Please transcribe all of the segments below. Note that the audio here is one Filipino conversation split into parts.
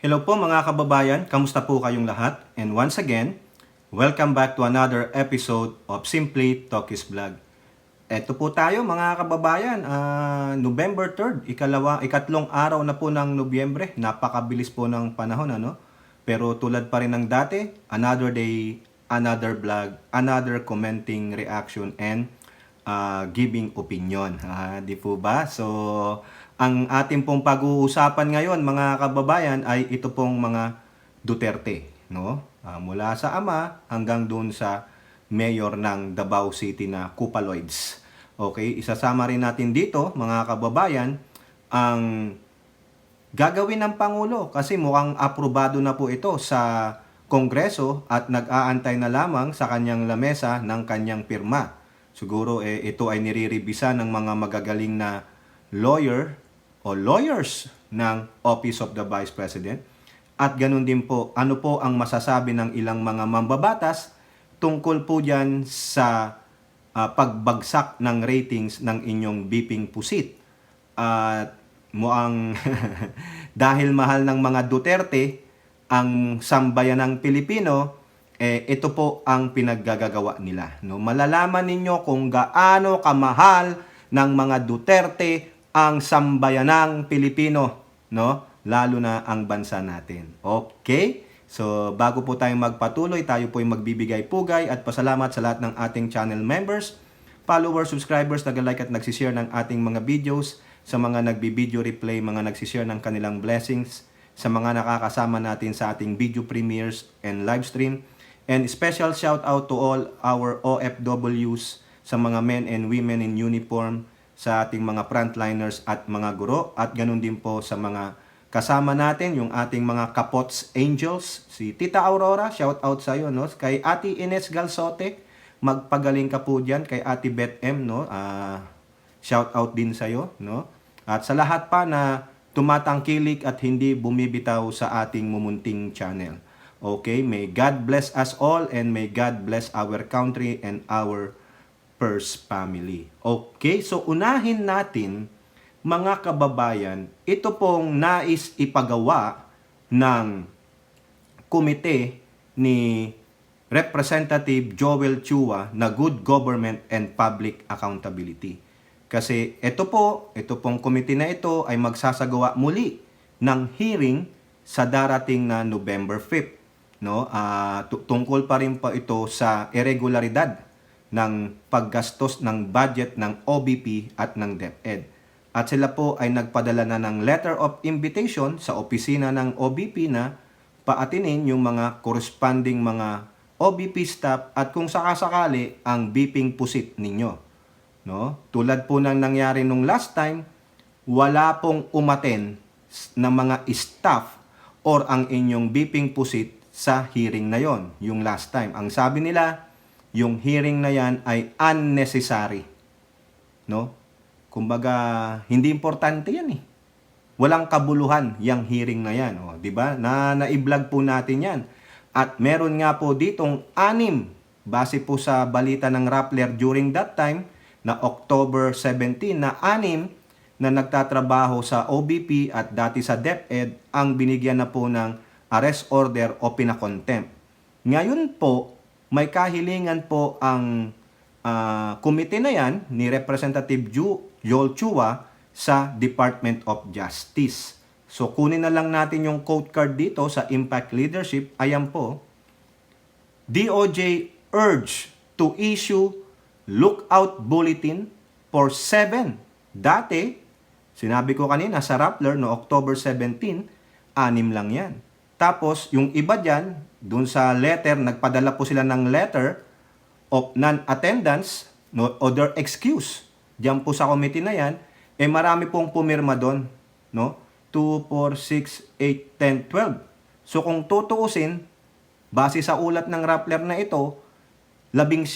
Hello po mga kababayan, kamusta po kayong lahat? And once again, welcome back to another episode of Simply Talkies Vlog. Eto po tayo mga kababayan, November 3rd, ikatlong araw na po ng Nobyembre. Napakabilis po ng panahon, ano? Pero tulad pa rin ng dati, another day, another vlog, another commenting, reaction, and giving opinion. Di po ba? So, ang ating pong pag-uusapan ngayon mga kababayan ay ito pong mga Duterte, no? Mula sa ama hanggang doon sa mayor ng Davao City na Kupaloids. Okay, isasama rin natin dito mga kababayan ang gagawin ng Pangulo kasi mukhang aprobado na po ito sa Kongreso at nag-aantay na lamang sa kanyang lamesa ng kanyang pirma. Siguro ito ay nire-revisa ng mga magagaling na lawyer o lawyers ng Office of the Vice President. At ganun din po, ano po ang masasabi ng ilang mga mambabatas tungkol po dyan sa pagbagsak ng ratings ng inyong beeping pusit. At muang dahil mahal ng mga Duterte ang sambayanang Pilipino, ito po ang pinaggagawa nila. No? Malalaman ninyo kung gaano kamahal ng mga Duterte ang sambayanang Pilipino, no? Lalo na ang bansa natin. Okay? So, bago po tayong magpatuloy, tayo po ay magbibigay pugay at pasalamat sa lahat ng ating channel members, followers, subscribers, nag-like at nagsishare ng ating mga videos, sa mga nagbi-video replay, mga nagsishare ng kanilang blessings, sa mga nakakasama natin sa ating video premieres and live stream. And special shout out to all our OFWs, sa mga men and women in uniform, sa ating mga frontliners at mga guro, at ganun din po sa mga kasama natin, yung ating mga Kapots Angels, si Tita Aurora, shout out sa iyo, no? Kay Ate Ines Galsote, magpagaling ka po diyan, kay Ate Beth M, no? Shout out din sa iyo, no? At sa lahat pa na tumatangkilik at hindi bumibitaw sa ating mumunting channel. Okay, may God bless us all and may God bless our country and our first family. Okay, so unahin natin mga kababayan, ito pong nais ipagawa ng komite ni Representative Joel Chua na Good Government and Public Accountability. Kasi ito pong komite na ito ay magsasagawa muli ng hearing sa darating na November 5th. No? Tungkol pa rin pa ito sa irregularidad ng paggastos ng budget ng OBP at ng DepEd. At sila po ay nagpadala na ng letter of invitation sa opisina ng OBP na paatinin yung mga corresponding mga OBP staff at kung sakasakali ang beeping pusit ninyo. No? Tulad po ng nangyari nung last time, wala pong umaten na mga staff or ang inyong beeping pusit sa hearing na yon, yung last time. Ang sabi nila, yung hearing na yan ay unnecessary. No? Kumbaga, hindi importante yan eh. Walang kabuluhan yung hearing na yan. O, diba? Na-i-vlog po natin yan. At meron nga po ditong 6, base po sa balita ng Rappler during that time, na October 17, na 6 na nagtatrabaho sa OBP at dati sa DepEd ang binigyan na po ng arrest order o pinakontempt. Ngayon po, may kahilingan po ang komite na yan ni Representative Joel Chua sa Department of Justice. So kunin na lang natin yung code card dito sa Impact Leadership. Ayan po. DOJ urge to issue lookout bulletin for 7. Dati, sinabi ko kanina sa Rappler no October 17, 6 lang yan. Tapos yung iba dyan, dun sa letter, nagpadala po sila ng letter of non-attendance, no, or their excuse. Diyan po sa committee na yan, marami pong pumirma doon, no? 2, 4, 6, 8, 10, 12. So kung tutuusin, base sa ulat ng Rappler na ito, 19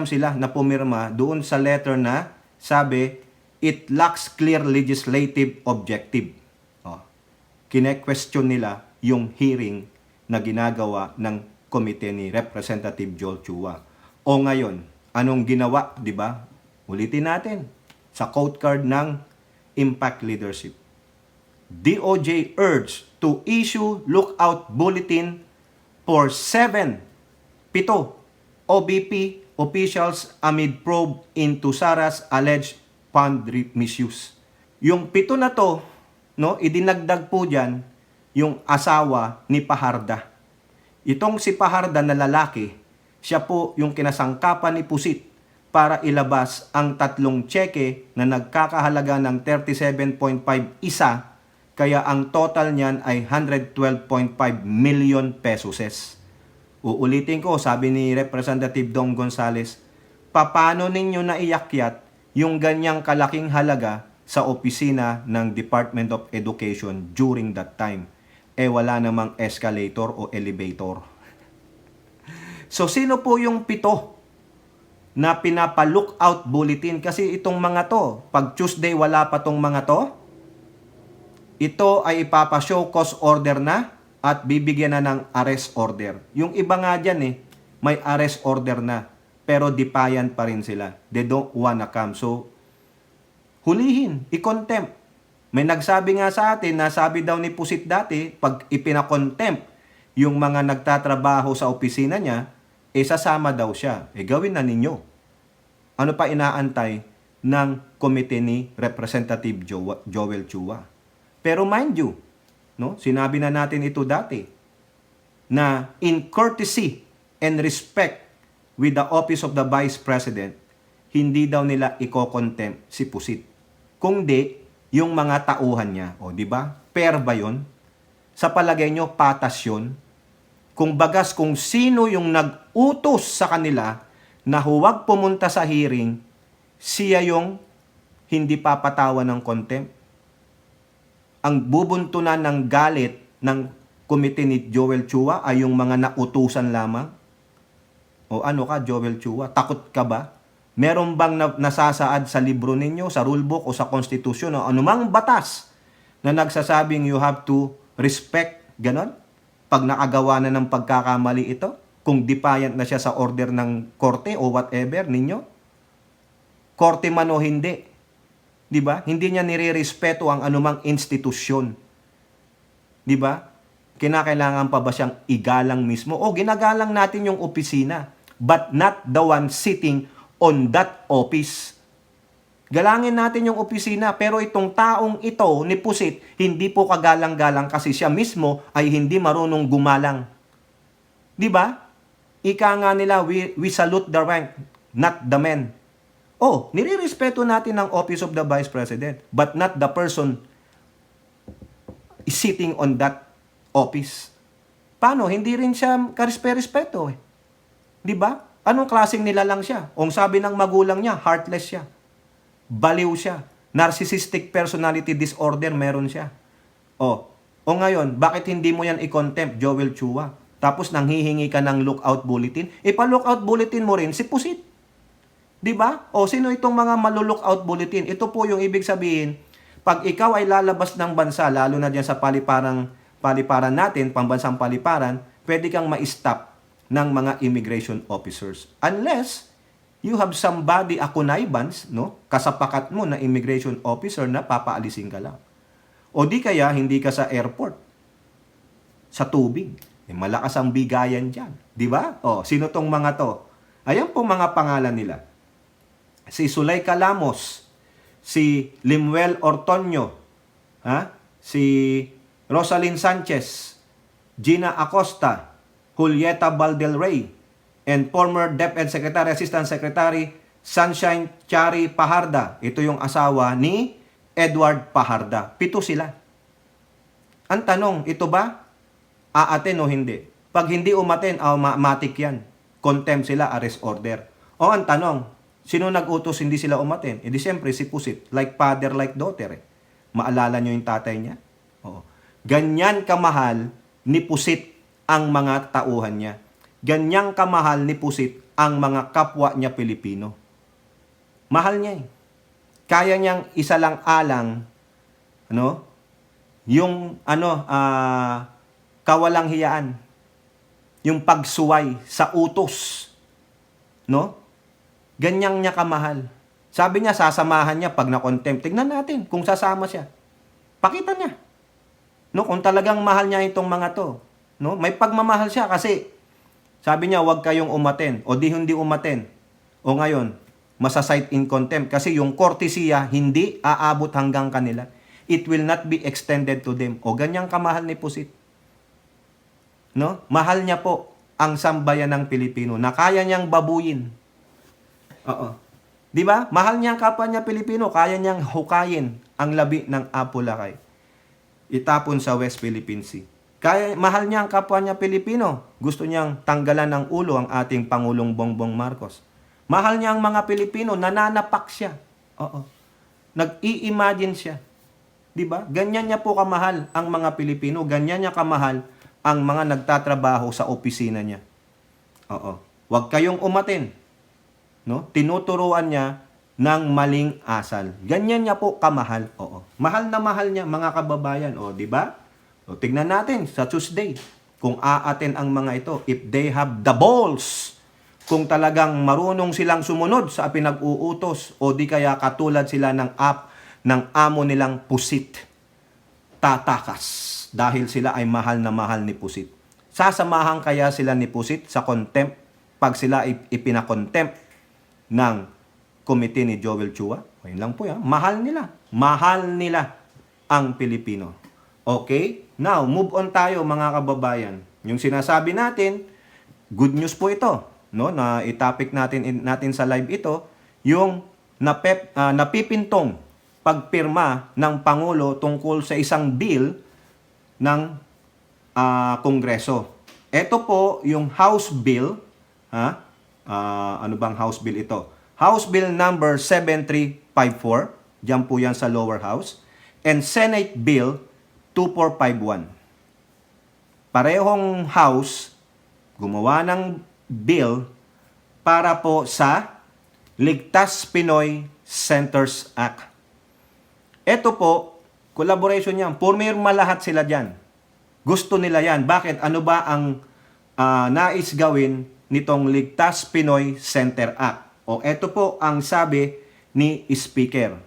sila na pumirma doon sa letter na sabi, it lacks clear legislative objective. Kine-question nila yung hearing na ginagawa ng komite ni Representative Joel Chua. O ngayon, anong ginawa, di ba? Ulitin natin sa code card ng Impact Leadership. DOJ urged to issue lookout bulletin for 7 OBP officials amid probe into Sara's alleged fund misuse. Yung 7 na to, no, idinagdag po diyan yung asawa ni Paharda. Itong si Paharda na lalaki, siya po yung kinasangkapan ni Pusit para ilabas ang 3 tseke na nagkakahalaga ng 37.5 isa, kaya ang total niyan ay 112.5 million pesos. Uulitin ko, sabi ni Representative Dong Gonzales, paano ninyo naiyakyat yung ganyang kalaking halaga sa opisina ng Department of Education during that time? Wala namang escalator o elevator. So, sino po yung 7 na pinapa-lookout bulletin? Kasi itong mga to, pag Tuesday wala pa tong mga to, ito ay ipapa-show cause order na at bibigyan na ng arrest order. Yung iba nga dyan may arrest order na, pero defiant pa rin sila. They don't wanna come. So, hulihin, i-contempt. May nagsabi nga sa atin, nasabi daw ni Pusit dati, pag ipina-contempt yung mga nagtatrabaho sa opisina niya, sasama daw siya. Gawin na ninyo. Ano pa inaantay ng komite ni Representative Joel Chua? Pero mind you, no, sinabi na natin ito dati, na in courtesy and respect with the office of the Vice President, hindi daw nila iko-contempt si Pusit. Kung di, yung mga tauhan niya, di ba? Fair ba yun? Sa palagay nyo, patas yun? Kung bagas kung sino yung nag-utos sa kanila na huwag pumunta sa hearing, siya yung hindi papatawan ng contempt. Ang bubuntunan ng galit ng komite ni Joel Chua ay yung mga nautusan lamang? O ano ka, Joel Chua? Takot ka ba? Meron bang nasasaad sa libro ninyo, sa rulebook o sa konstitusyon o anumang batas na nagsasabing you have to respect, ganon? Pag nakagawa na ng pagkakamali ito, kung defiant na siya sa order ng korte o whatever ninyo, korte man o hindi, di ba? Hindi niya nire-respeto ang anumang institusyon. Di ba? Kinakailangan pa ba siyang igalang mismo? O ginagalang natin yung opisina, but not the one sitting on that office. Galangin natin yung opisina, pero itong taong ito ni Pusit, hindi po kagalang-galang kasi siya mismo ay hindi marunong gumalang. Di ba? Ika nga nila, we salute the rank, not the men. Nire-respeto natin ang Office of the Vice President, but not the person is sitting on that office. Paano? Hindi rin siya karespe-respeto Di ba? Anong klaseng nilalang siya? Ang sabi ng magulang niya, heartless siya. Baliw siya. Narcissistic personality disorder meron siya. O ngayon, bakit hindi mo yan i-contempt, Joel Chua? Tapos nanghihingi ka ng lookout bulletin? Pa-lookout bulletin mo rin si Pusit. Di ba? Sino itong mga malulookout bulletin? Ito po yung ibig sabihin, pag ikaw ay lalabas ng bansa, lalo na diyan sa paliparan natin, pambansang paliparan, pwede kang ma-stop ng mga immigration officers. Unless you have somebody, a connivance, no? Kasapakat mo na immigration officer na papaalisin ka lang. O di kaya, hindi ka sa airport, sa tubig. Malakas ang bigayan dyan. Di ba? Sino tong mga to? Ayan po mga pangalan nila. Si Zuleika Lamos, si Limuel Ortonio, si Rosalyn Sanchez, Gina Acosta, Julieta Valdelrey, and former DepEd Secretary, Assistant Secretary Sunshine Chari Paharda. Ito yung asawa ni Edward Paharda. 7 sila. Ang tanong, ito ba aaten o hindi? Pag hindi umaten, matik yan. Contempt sila, arrest order. Ang tanong, sino nag-utos hindi sila umaten? Di siyempre si Pusit. Like father, like daughter. Maalala nyo yung tatay niya? Ganyan kamahal ni Pusit ang mga tauhan niya. Ganyang kamahal ni Pusit ang mga kapwa niya Pilipino. Mahal niya Kaya niyang isa lang alang, yung kawalang hiyaan. Yung pagsuway sa utos. Ganyang niya kamahal. Sabi niya, sasamahan niya pag na-contempt. Tignan natin kung sasama siya. Pakita niya. No, kung talagang mahal niya itong mga to, no? May pagmamahal siya kasi sabi niya, huwag kayong umaten o di hindi umaten. O ngayon, masasight in contempt kasi yung kortesiya hindi aabot hanggang kanila. It will not be extended to them. O ganyang kamahal ni Pusit. No? Mahal niya po ang sambayan ng Pilipino na kaya niyang babuyin. Oo. 'Di ba? Mahal niya ang kapwa niya Pilipino, kaya niyang hukayin ang labi ng Apulacay. Itapon sa West Philippine Sea. Kaya mahal niya ang kapwa niya Pilipino. Gusto niyang tanggalan ng ulo ang ating Pangulong Bongbong Marcos. Mahal niya ang mga Pilipino, nananapak siya. Oo. Nag-i-imagine siya. 'Di ba? Ganyan niya po kamahal ang mga Pilipino, ganyan niya kamahal ang mga nagtatrabaho sa opisina niya. Oo. Huwag kayong umatin. No? Tinuturuan niya ng maling asal. Ganyan niya po kamahal. Oo. Mahal na mahal niya mga kababayan, o 'di ba? O tignan natin sa Tuesday kung aaten ang mga ito if they have the balls. Kung talagang marunong silang sumunod sa pinag-uutos o di kaya katulad sila ng amo nilang Pusit. Tatakas dahil sila ay mahal na mahal ni Pusit. Sasamahan kaya sila ni Pusit sa contempt pag sila ipinakontempt ng komite ni Joel Chua? Ayun lang po yan. Mahal nila. Mahal nila ang Pilipino. Okay? Now, move on tayo mga kababayan. Yung sinasabi natin, good news po ito. No, na i-topic natin sa live ito, yung napipintong pagpirma ng Pangulo tungkol sa isang bill ng Kongreso. Ito po yung House Bill, ano bang House Bill ito? House Bill number 7354, diyan po yan sa lower house, and Senate Bill 2451. Parehong house gumawa ng bill para po sa Ligtas Pinoy Centers Act. Ito po, collaboration yan. Pumirma lahat sila dyan. Gusto nila yan. Bakit? Ano ba ang nais gawin nitong Ligtas Pinoy Center Act? O ito po ang sabi ni Speaker.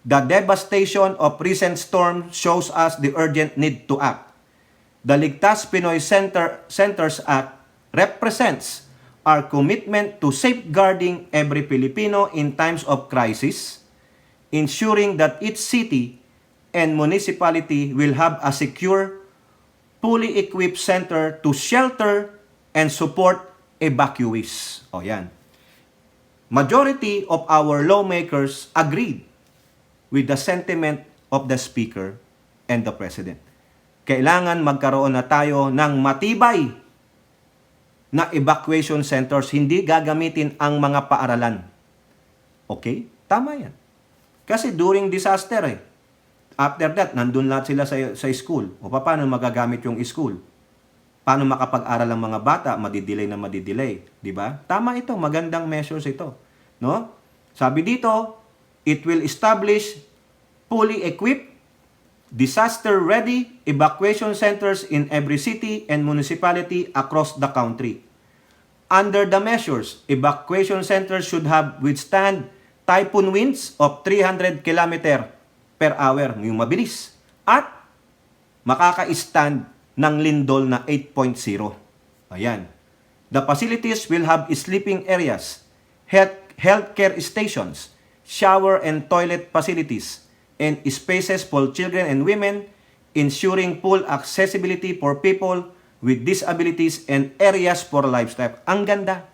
The devastation of recent storm shows us the urgent need to act. The Ligtas Pinoy Centers Act represents our commitment to safeguarding every Filipino in times of crisis, ensuring that each city and municipality will have a secure, fully equipped center to shelter and support evacuees. O yan. Majority of our lawmakers agreed with the sentiment of the Speaker and the President. Kailangan magkaroon na tayo ng matibay na evacuation centers, hindi gagamitin ang mga paaralan. Okay? Tama yan. Kasi during disaster after that, nandun lahat sila sa school. O paano magagamit yung school? Paano makapag-aral ang mga bata? Madidelay na madidelay. Diba? Tama ito. Magandang measures ito. No? Sabi dito, it will establish fully equipped, disaster-ready evacuation centers in every city and municipality across the country. Under the measures, evacuation centers should have withstand typhoon winds of 300 km per hour, yung mabilis, at makaka-stand ng lindol na 8.0. Ayan. The facilities will have sleeping areas, healthcare stations, shower and toilet facilities, and spaces for children and women, ensuring full accessibility for people with disabilities and areas for livestock. Ang ganda.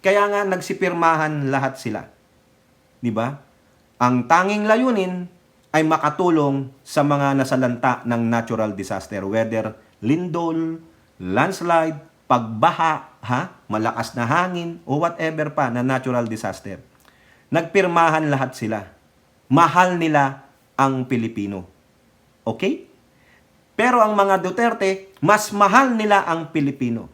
Kaya nga nagsipirmahan lahat sila. 'Di ba? Ang tanging layunin ay makatulong sa mga nasalanta ng natural disaster, whether lindol, landslide, pagbaha, malakas na hangin, o whatever pa na natural disaster. Nagpirmahan lahat sila. Mahal nila ang Pilipino. Okay? Pero ang mga Duterte, mas mahal nila ang Pilipino.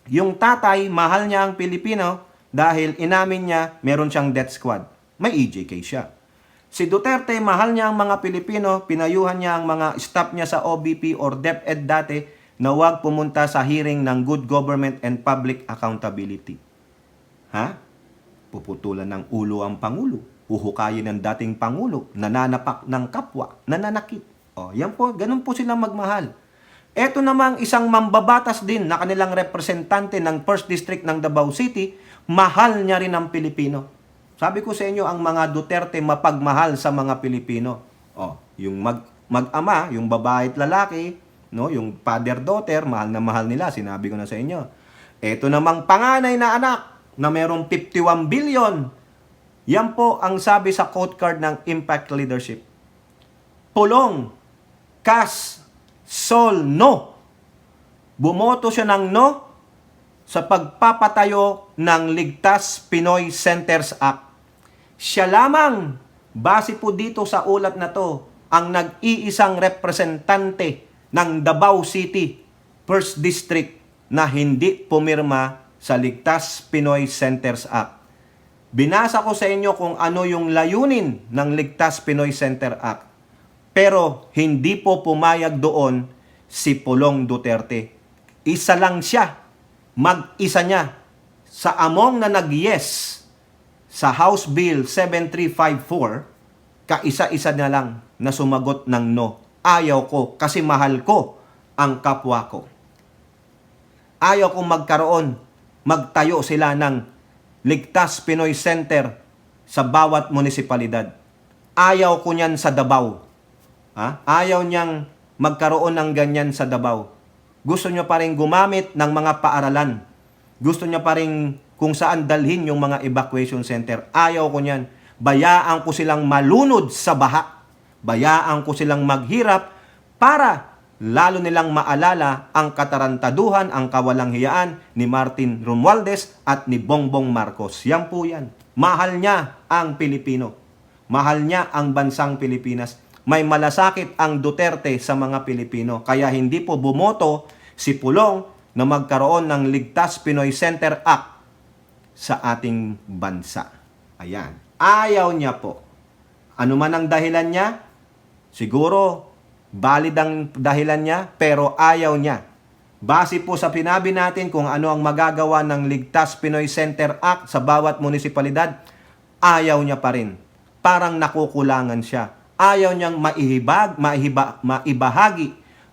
Yung tatay, mahal niya ang Pilipino dahil inamin niya meron siyang death squad. May EJK siya. Si Duterte, mahal niya ang mga Pilipino, pinayuhan niya ang mga staff niya sa OBP or DepEd dati na huwag pumunta sa hearing ng Good Government and Public Accountability. Puputulan ng ulo ang Pangulo. Uhukayin ng dating Pangulo, nananapak ng kapwa, nananakit. O, yan po, ganun po silang magmahal. Ito namang isang mambabatas din na kanilang representante ng First District ng Davao City, mahal niya rin ang Pilipino. Sabi ko sa inyo, ang mga Duterte mapagmahal sa mga Pilipino. O, yung mag-ama, yung babae at lalaki, no, yung father-daughter, mahal na mahal nila, sinabi ko na sa inyo. Ito namang panganay na anak na merong 51 billion. Yan po ang sabi sa quote card ng Impact Leadership. Pulong, Cas, Sol, no. Bumoto siya ng no sa pagpapatayo ng Ligtas Pinoy Centers Act. Siya lamang, base po dito sa ulat na to, ang nag-iisang representante ng Davao City, 1st District, na hindi pumirma sa Ligtas Pinoy Centers Act. Binasa ko sa inyo kung ano yung layunin ng Ligtas Pinoy Center Act. Pero hindi po pumayag doon si Pulong Duterte. Isa lang siya, mag-isa niya, sa among na nag-yes sa House Bill 7354, kaisa-isa na lang na sumagot ng no. Ayaw ko kasi mahal ko ang kapwa ko. Ayaw kong magtayo sila ng Ligtas Pinoy Center sa bawat munisipalidad. Ayaw ko niyan sa Davao. Ayaw niyang magkaroon ng ganyan sa Davao. Gusto niya pa rin gumamit ng mga paaralan. Gusto niya pa rin kung saan dalhin yung mga evacuation center. Ayaw ko niyan. Bayaan ko silang malunod sa baha. Bayaan ko silang maghirap para lalo nilang maalala ang katarantaduhan, ang kawalang hiyaan ni Martin Romualdez at ni Bongbong Marcos. Yan po yan. Mahal niya ang Pilipino. Mahal niya ang bansang Pilipinas. May malasakit ang Duterte sa mga Pilipino. Kaya hindi po bumoto si Pulong na magkaroon ng Ligtas Pinoy Center Act sa ating bansa. Ayan. Ayaw niya po. Ano man ang dahilan niya, siguro valid ang dahilan niya, pero ayaw niya. Base po sa pinabi natin kung ano ang magagawa ng Ligtas Pinoy Center Act sa bawat munisipalidad, ayaw niya pa rin. Parang nakukulangan siya. Ayaw niyang maibahagi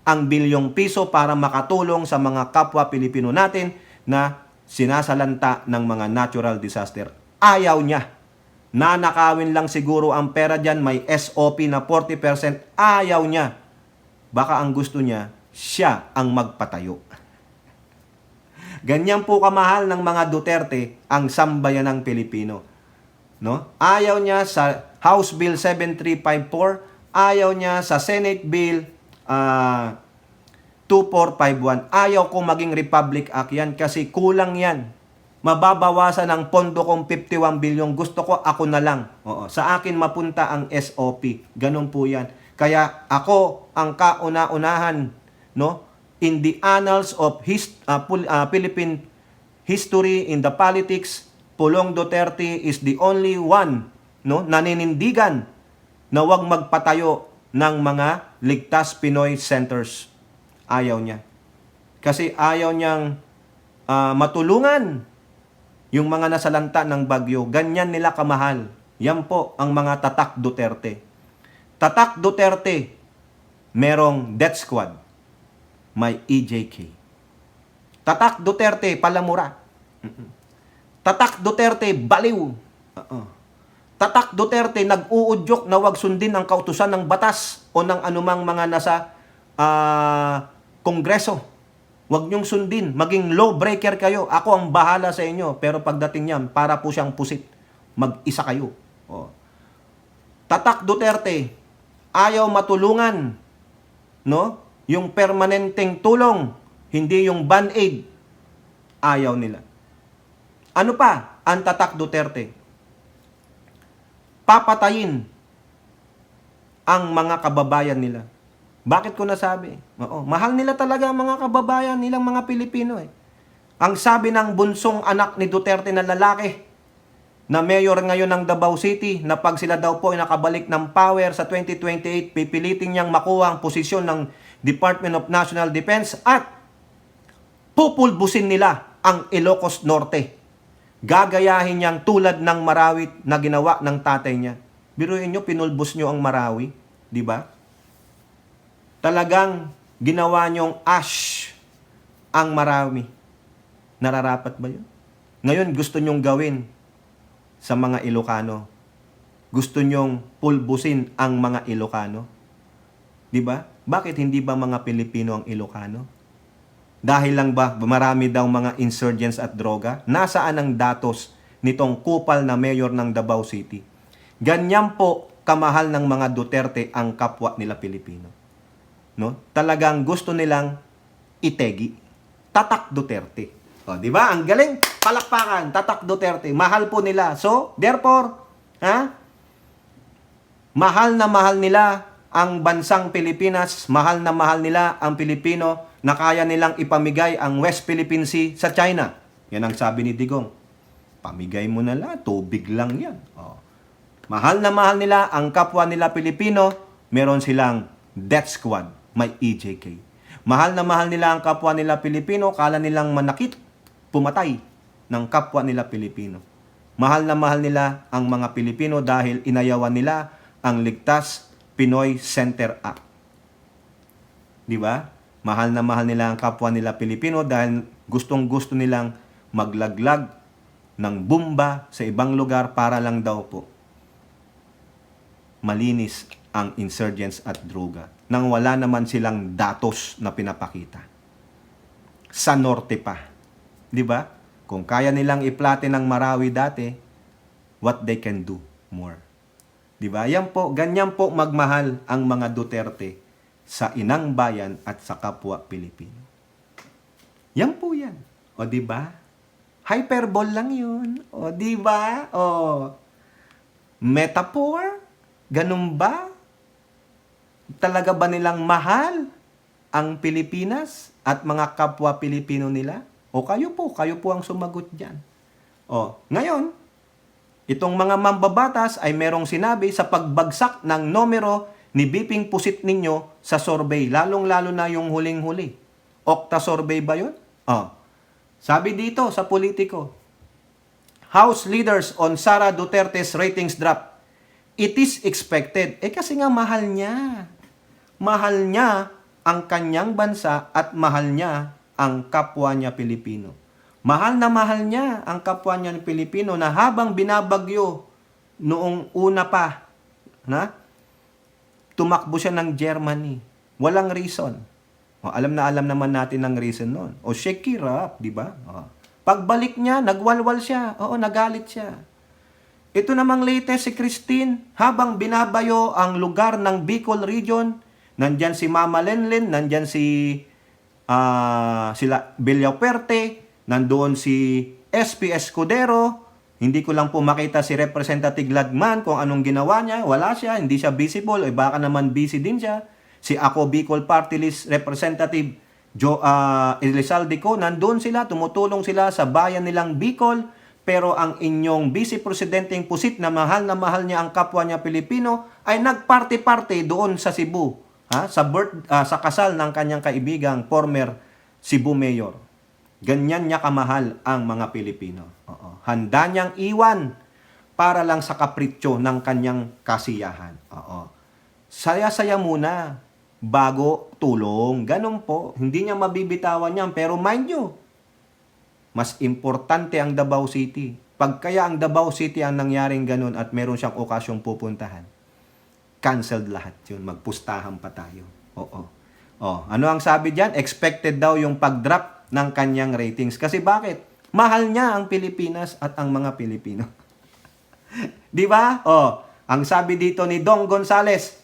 ang bilyong piso para makatulong sa mga kapwa Pilipino natin na sinasalanta ng mga natural disaster. Ayaw niya. Nanakawin lang siguro ang pera dyan, may SOP na 40%. Ayaw niya. Baka ang gusto niya, siya ang magpatayo. Ganyan po kamahal ng mga Duterte ang sambayanang Pilipino. No? Ayaw niya sa House Bill 7354, ayaw niya sa Senate Bill 2451. Ayaw ko maging Republic Act yan kasi kulang yan. Mababawasan ang pondo kong 51 billion. Gusto ko ako na lang. Oo, sa akin mapunta ang SOP. Ganun po yan. Kaya ako ang kauna-unahan, no, in the annals of Philippine history in the politics, Pulong Duterte is the only one, no, naninindigan na wag magpatayo ng mga Ligtas Pinoy Centers. Ayaw niya. Kasi ayaw niyang matulungan yung mga nasalanta ng bagyo. Ganyan nila kamahal. Yan po ang mga tatak Duterte. Tatak Duterte, merong death squad. May EJK. Tatak Duterte, palamura. Tatak Duterte, baliw. Tatak Duterte, nag-uudyok na wag sundin ang kautusan ng batas o ng anumang mga nasa kongreso. Wag niyong sundin. Maging lawbreaker kayo. Ako ang bahala sa inyo. Pero pagdating niyan, para po siyang pusit. Mag-isa kayo. Tatak Duterte, ayaw matulungan, no? Yung permanenteng tulong, hindi yung band-aid. Ayaw nila. Ano pa ang Tatak Duterte? Papatayin ang mga kababayan nila. Bakit ko nasabi? Mahal nila talaga ang mga kababayan nilang mga Pilipino eh. Ang sabi ng bunsong anak ni Duterte na lalaki, na mayor ngayon ng Davao City, na pag sila daw po ay nakabalik ng power sa 2028, pipilitin niyang makuha ang posisyon ng Department of National Defense at pupulbusin nila ang Ilocos Norte. Gagayahin niyang tulad ng Marawi na ginawa ng tatay niya. Biruin niyo, pinulbos niyo ang Marawi, di ba? Talagang ginawa niyong ash ang marami. Nararapat ba yun? Ngayon, gusto niyong gawin sa mga Ilocano. Gusto niyong pulbusin ang mga Ilocano. Di ba? Bakit hindi ba mga Pilipino ang Ilocano? Dahil lang ba marami daw mga insurgents at droga? Nasaan ang datos nitong kupal na mayor ng Davao City? Ganyan po kamahal ng mga Duterte ang kapwa nila Pilipino. No? Talagang gusto nilang itegi. Tatak Duterte. O, di ba? Ang galing. Palakpakan. Tatak Duterte. Mahal po nila. So, therefore, mahal na mahal nila ang bansang Pilipinas. Mahal na mahal nila ang Pilipino na kaya nilang ipamigay ang West Philippine Sea sa China. Yan ang sabi ni Digong. Pamigay mo na lang. Tubig lang yan. O. Mahal na mahal nila ang kapwa nila Pilipino. Meron silang death squad. May EJK. Mahal na mahal nila ang kapwa nila Pilipino. Kala nilang manakit, pumatay ng kapwa nila Pilipino. Mahal na mahal nila ang mga Pilipino dahil inayawan nila ang Ligtas Pinoy Center Act. Di ba? Mahal na mahal nila ang kapwa nila Pilipino dahil gustong-gusto nilang maglaglag ng bomba sa ibang lugar para lang daw po malinis ang insurgents at droga nang wala naman silang datos na pinapakita. Sa norte pa. Di ba? Kung kaya nilang iplate ng Marawi dati, what they can do more. Di ba? Yan po, ganyan po magmahal ang mga Duterte sa inang bayan at sa kapwa Pilipino. Yan po yan. O di ba? Hyperbole lang yun. O di ba? O metaphor? Ganun ba? Talaga ba nilang mahal ang Pilipinas at mga kapwa Pilipino nila? O kayo po ang sumagot dyan. O, ngayon, itong mga mambabatas ay merong sinabi sa pagbagsak ng numero ni Biping Pusit ninyo sa survey, lalong-lalo na yung huling-huli. Okta survey ba yun? O, sabi dito sa Politico, House leaders on Sara Duterte's ratings drop. It is expected. Kasi nga mahal niya. Mahal niya ang kanyang bansa at mahal niya ang kapwa niya Pilipino. Mahal niya ang kapwa niya Pilipino na habang binabagyo noong una pa, tumakbo siya ng Germany. Walang reason. Alam naman natin ang reason noon. Shake it up, di ba? Pagbalik niya, nagwalwal siya. Nagalit siya. Ito namang latest si Christine, habang binabayo ang lugar ng Bicol Region, nandyan si Mama Lenlen, nandyan sila Villapuerte, nandoon si SP Escudero, hindi ko lang po makita si Representative Ladman kung anong ginawa niya, wala siya, hindi siya visible, baka naman busy din siya. Si Ako Bicol Party List Representative Elizalde Co, nandoon sila, tumutulong sila sa bayan nilang Bicol, pero ang inyong Vice Presidenteng Pusit na mahal niya ang kapwa niya Pilipino ay nagparty-party doon sa Cebu, sa kasal ng kanyang kaibigang former Cebu Mayor. Ganyan niya kamahal ang mga Pilipino. Handa niyang iwan para lang sa kapritsyo ng kanyang kasiyahan. Saya-saya muna bago tulong. Ganun po. Hindi niya mabibitawan yan. Pero mind you, mas importante ang Davao City. Pag kaya ang Davao City ang nangyaring ganun at meron siyang okasyong pupuntahan, canceled lahat yun. Magpustahan pa tayo. Ano ang sabi diyan? Expected daw yung pag-drop ng kanyang ratings. Kasi bakit? Mahal niya ang Pilipinas at ang mga Pilipino. Di ba? Ang sabi dito ni Dong Gonzales,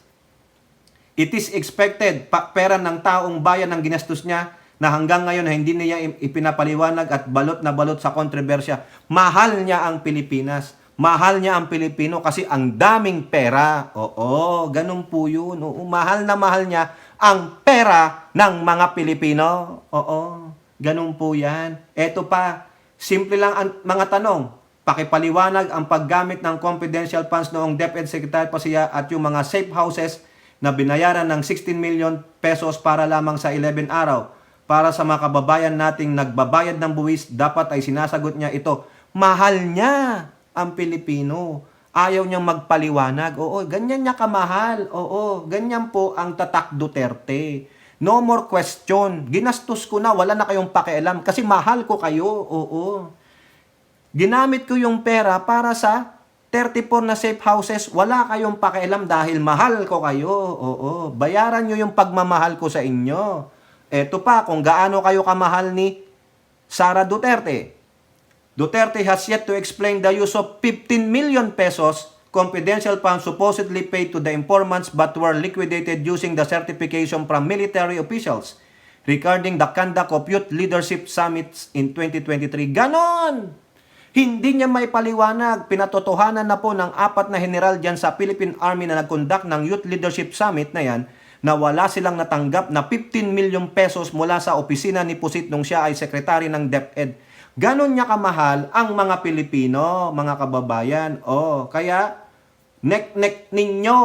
it is expected, pera ng taong bayan ang ginastos niya na hanggang ngayon hindi niya ipinapaliwanag at balot na balot sa kontrobersya. Mahal niya ang Pilipinas. Mahal niya ang Pilipino kasi ang daming pera. Ganun po yun. Mahal na mahal niya ang pera ng mga Pilipino. Ganun po yan. Eto pa, simple lang ang mga tanong. Pakipaliwanag ang paggamit ng confidential funds noong DepEd Secretary Pasiya at yung mga safe houses na binayaran ng 16 million pesos para lamang sa 11 araw. Para sa mga kababayan nating nagbabayad ng buwis, dapat ay sinasagot niya ito. Mahal niya ang Pilipino. Ayaw niyang magpaliwanag. Oo, ganyan niya kamahal. Oo, ganyan po ang tatak Duterte. No more question. Ginastos ko na, wala na kayong pakialam kasi mahal ko kayo. Oo. Ginamit ko yung pera para sa 34 na safe houses. Wala kayong pakialam dahil mahal ko kayo. Oo. Bayaran nyo yung pagmamahal ko sa inyo. Eto pa, kung gaano kayo kamahal ni Sara Duterte. Duterte has yet to explain the use of 15 million pesos confidential funds supposedly paid to the informants but were liquidated using the certification from military officials regarding the conduct of youth leadership summits in 2023. Ganon! Hindi niya may paliwanag. Pinatotohanan na po ng 4 na general dyan sa Philippine Army na nag-conduct ng Youth Leadership Summit na yan na wala silang natanggap na 15 million pesos mula sa opisina ni Pusit nung siya ay sekretary ng DepEd. Ganon niya kamahal ang mga Pilipino, mga kababayan. Kaya nek-nek ninyo.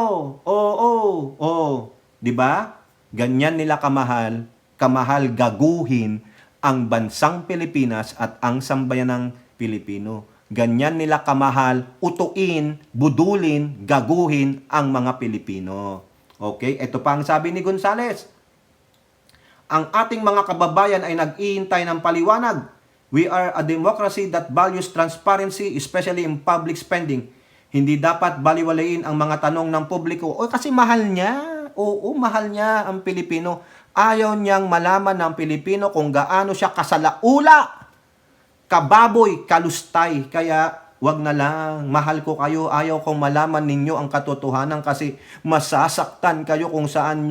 Di ba? Ganyan nila kamahal gaguhin ang bansang Pilipinas at ang sambayanang Pilipino. Ganyan nila kamahal utuin, budulin, gaguhin ang mga Pilipino. Okay? Ito pa ang sabi ni Gonzales. Ang ating mga kababayan ay nag-iintay ng paliwanag. We are a democracy that values transparency, especially in public spending. Hindi dapat baliwalain ang mga tanong ng publiko. Kasi mahal niya. Oo, mahal niya ang Pilipino. Ayaw niyang malaman ng Pilipino kung gaano siya kasalaula, kababoy, kalustay. Kaya wag na lang, mahal ko kayo, ayaw kong malaman ninyo ang katotohanan kasi masasaktan kayo kung saan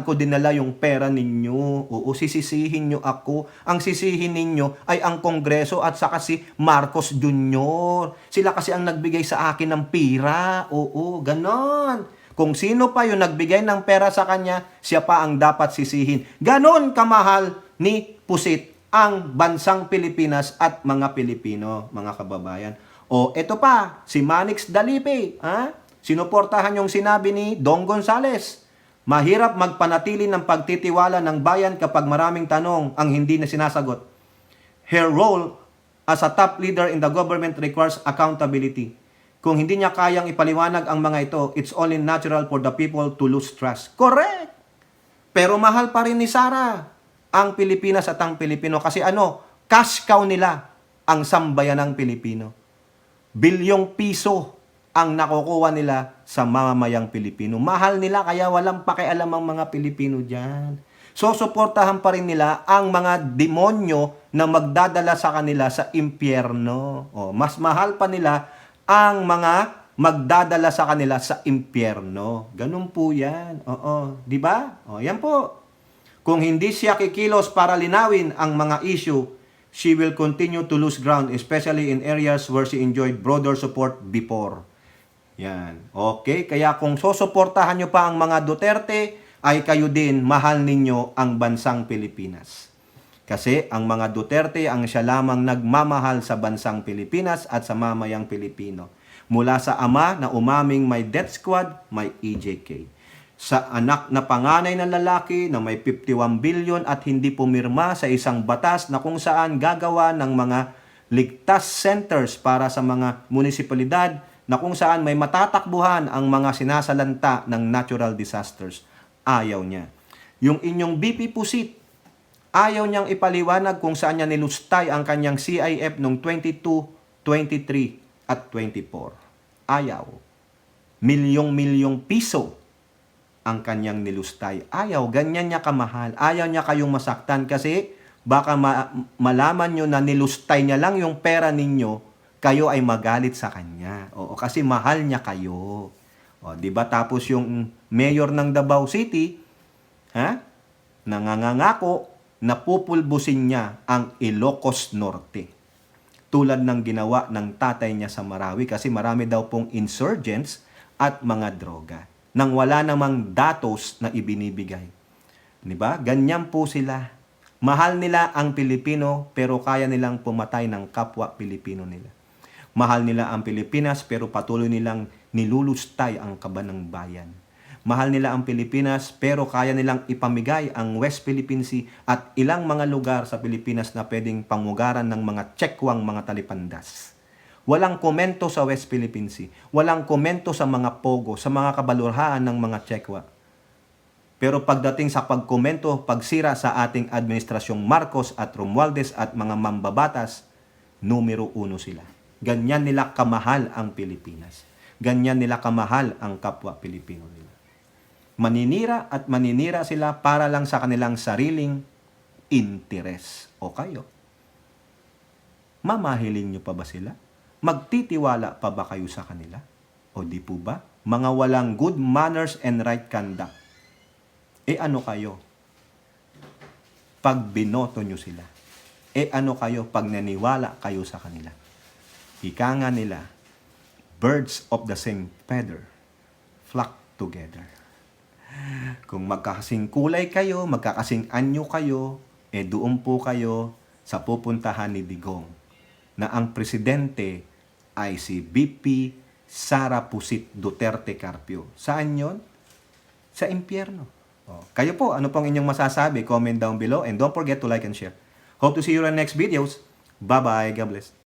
ko dinala yung pera ninyo. Oo, sisisihin nyo ako. Ang sisihin ninyo ay ang Kongreso at saka si Marcos Jr. Sila kasi ang nagbigay sa akin ng pera. Oo, ganon. Kung sino pa yung nagbigay ng pera sa kanya, siya pa ang dapat sisihin. Ganon kamahal ni Pusit ang bansang Pilipinas at mga Pilipino, mga kababayan. Ito pa, si Manix Dalipe, sinuportahan yung sinabi ni Dong Gonzales. Mahirap magpanatili ng pagtitiwala ng bayan kapag maraming tanong ang hindi na sinasagot. Her role as a top leader in the government requires accountability. Kung hindi niya kayang ipaliwanag ang mga ito, it's only natural for the people to lose trust. Correct! Pero mahal pa rin ni Sara ang Pilipinas at ang Pilipino. Kasi cash cow nila ang sambayanang Pilipino. Bilyong piso ang nakukuha nila sa mamamayang Pilipino. Mahal nila kaya walang pakialam ang mga Pilipino dyan. So, suportahan pa rin nila ang mga demonyo na magdadala sa kanila sa impyerno. Mas mahal pa nila ang mga magdadala sa kanila sa impyerno. Ganun po yan. Di ba? Yan po. Kung hindi siya kikilos para linawin ang mga issue, she will continue to lose ground, especially in areas where she enjoyed broader support before. Yan. Okay? Kaya kung susuportahan nyo pa ang mga Duterte, ay kayo din, mahal ninyo ang bansang Pilipinas. Kasi ang mga Duterte ang siya lamang nagmamahal sa bansang Pilipinas at sa mamayang Pilipino. Mula sa ama na umaming may death squad, may EJK. Sa anak na panganay na lalaki na may 51 billion at hindi pumirma sa isang batas na kung saan gagawa ng mga ligtas centers para sa mga munisipalidad na kung saan may matatakbuhan ang mga sinasalanta ng natural disasters. Ayaw niya. Yung inyong BP Pusit, ayaw niyang ipaliwanag kung saan niya nilustay ang kanyang CIF noong 22, 23 at 24. Ayaw. Milyong-milyong piso ang kanyang nilustay. Ayaw, ganyan niya kamahal. Ayaw niya kayong masaktan kasi baka malaman nyo na nilustay niya lang yung pera ninyo, kayo ay magalit sa kanya. Kasi mahal niya kayo. Di ba? Tapos yung mayor ng Davao City, nangangako na pupulbusin niya ang Ilocos Norte. Tulad ng ginawa ng tatay niya sa Marawi kasi marami daw pong insurgents at mga droga nang wala namang datos na ibinibigay. Diba? Ganyan po sila. Mahal nila ang Pilipino pero kaya nilang pumatay ng kapwa Pilipino nila. Mahal nila ang Pilipinas pero patuloy nilang nilulustay ang kaban ng bayan. Mahal nila ang Pilipinas pero kaya nilang ipamigay ang West Philippine Sea at ilang mga lugar sa Pilipinas na pwedeng pangugaran ng mga tsekwang mga talipandas. Walang komento sa West Philippine Sea. Walang komento sa mga pogo, sa mga kabalurhaan ng mga Chekwa. Pero pagdating sa pagkomento, pagsira sa ating administrasyong Marcos at Romualdez at mga mambabatas, numero 1 sila. Ganyan nila kamahal ang Pilipinas. Ganyan nila kamahal ang kapwa Pilipino nila. Maninira at maninira sila para lang sa kanilang sariling interes. O kayo, mamahilin nyo pa ba sila? Magtitiwala pa ba kayo sa kanila? O di po ba? Mga walang good manners and right conduct. Ano kayo? Pag binoto nyo sila. Ano kayo pag naniwala kayo sa kanila? Ika nga nila, birds of the same feather flock together. Kung magkakasing kulay kayo, magkakasing anyo kayo, doon po kayo sa pupuntahan ni Digong na ang presidente ay si VP Sara Pusit Duterte Carpio. Saan yon? Sa impyerno. Kayo po, ano pong inyong masasabi? Comment down below and don't forget to like and share. Hope to see you in the next videos. Bye-bye. God bless.